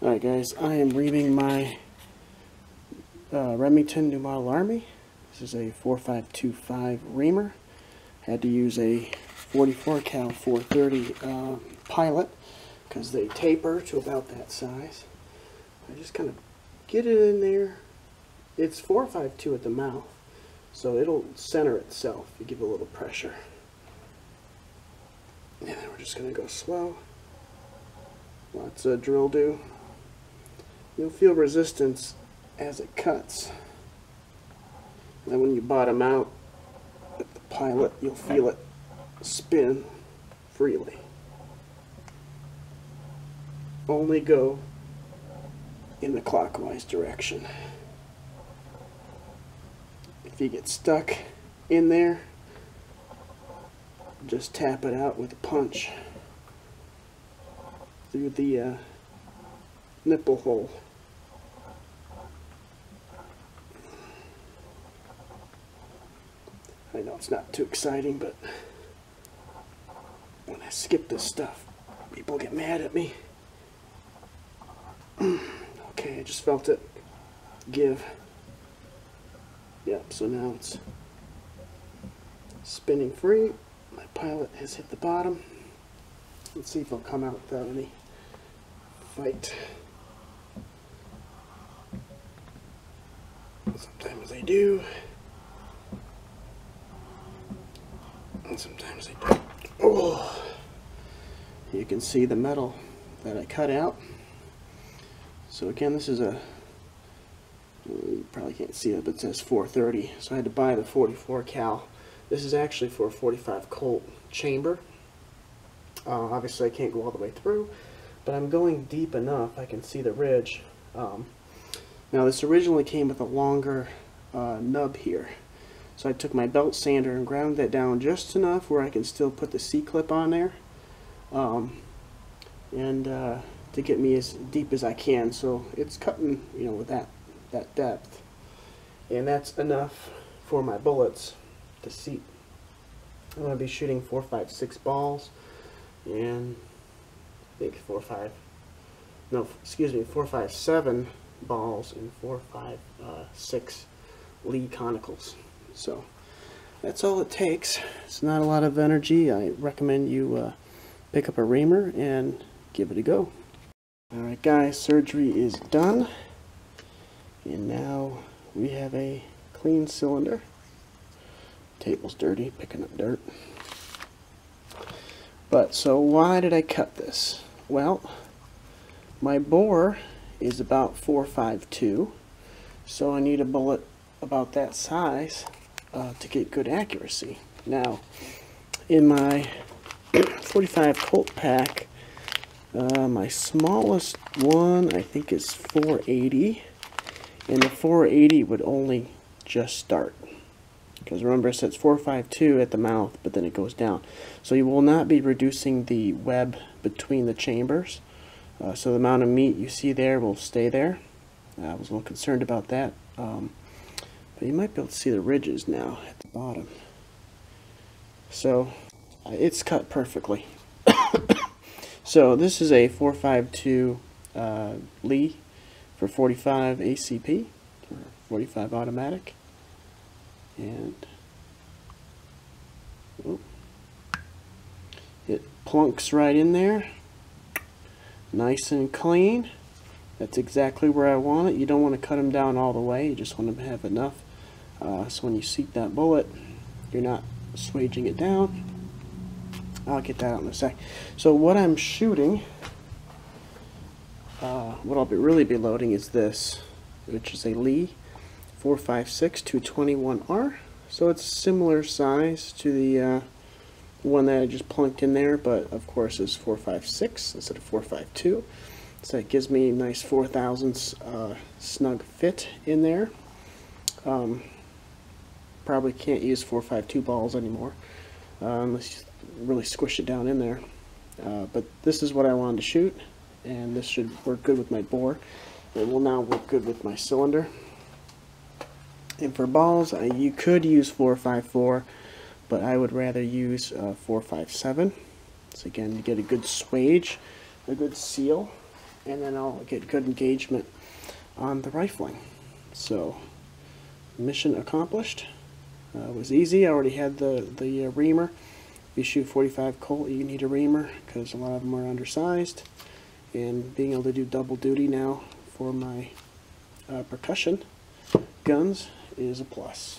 Alright guys, I am reaming my Remington New Model Army. This is a 4525 reamer. Had to use a 44 cal 430 pilot because they taper to about that size. I just kind of get it in there. It's 452 at the mouth, so it'll center itself if you give it a little pressure. And then we're just going to go slow. Lots of drill do. You'll feel resistance as it cuts. And then when you bottom out at the pilot, you'll feel it spin freely. Only go in the clockwise direction. If you get stuck in there, just tap it out with a punch through the nipple hole. I know it's not too exciting, but when I skip this stuff, people get mad at me. Okay, I just felt it give. Yep, so now it's spinning free. My pilot has hit the bottom. Let's see if it'll come out without any fight. Sometimes they do, and sometimes they don't. Oh, you can see the metal that I cut out. So again, this is a, you probably can't see it, but it says 430. So I had to buy the 44 cal. This is actually for a 45 Colt chamber. Obviously I can't go all the way through, but I'm going deep enough I can see the ridge. Now this originally came with a longer nub here, so I took my belt sander and ground that down just enough where I can still put the C-clip on there, and to get me as deep as I can. So it's cutting, you know, with that depth, and that's enough for my bullets to seat. I'm going to be shooting 4.56 balls, and I think 4.57 balls and 4.56 Lee conicals. So that's all it takes. It's not a lot of energy. I recommend you pick up a reamer and give it a go. Alright guys, surgery is done, and now we have a clean cylinder. Table's dirty, picking up dirt. But so why did I cut this? Well, my bore is about 4.52, so I need a bullet about that size to get good accuracy. Now, in my 45 Colt pack, my smallest one I think is 480, and the 480 would only just start. Because remember, it says 4.52 at the mouth, but then it goes down. So you will not be reducing the web between the chambers. So the amount of meat you see there will stay there. I was a little concerned about that. But you might be able to see the ridges now at the bottom. So it's cut perfectly. So this is a 4.52 Lee for 45 ACP, or 45 automatic. And it plunks right in there, nice and clean. That's exactly where I want it. You don't want to cut them down all the way, you just want to have enough so when you seat that bullet, you're not swaging it down. I'll get that out in a sec. So what I'm shooting, what I'll really be loading is this, which is a Lee 4.56 221R. So it's similar size to the one that I just plunked in there, but of course it's 4.56 instead of 4.52. So it gives me a nice 4 thousandths snug fit in there. Probably can't use 4.52 balls anymore unless you really squish it down in there. But this is what I wanted to shoot, and this should work good with my bore. It will now work good with my cylinder. And for balls, you could use 4.54, but I would rather use 4.57. So again, you get a good swage, a good seal. and then I'll get good engagement on the rifling. So, mission accomplished. It was easy. I already had the reamer. If you shoot 45 Colt, you need a reamer because a lot of them are undersized. And being able to do double duty now for my percussion guns is a plus.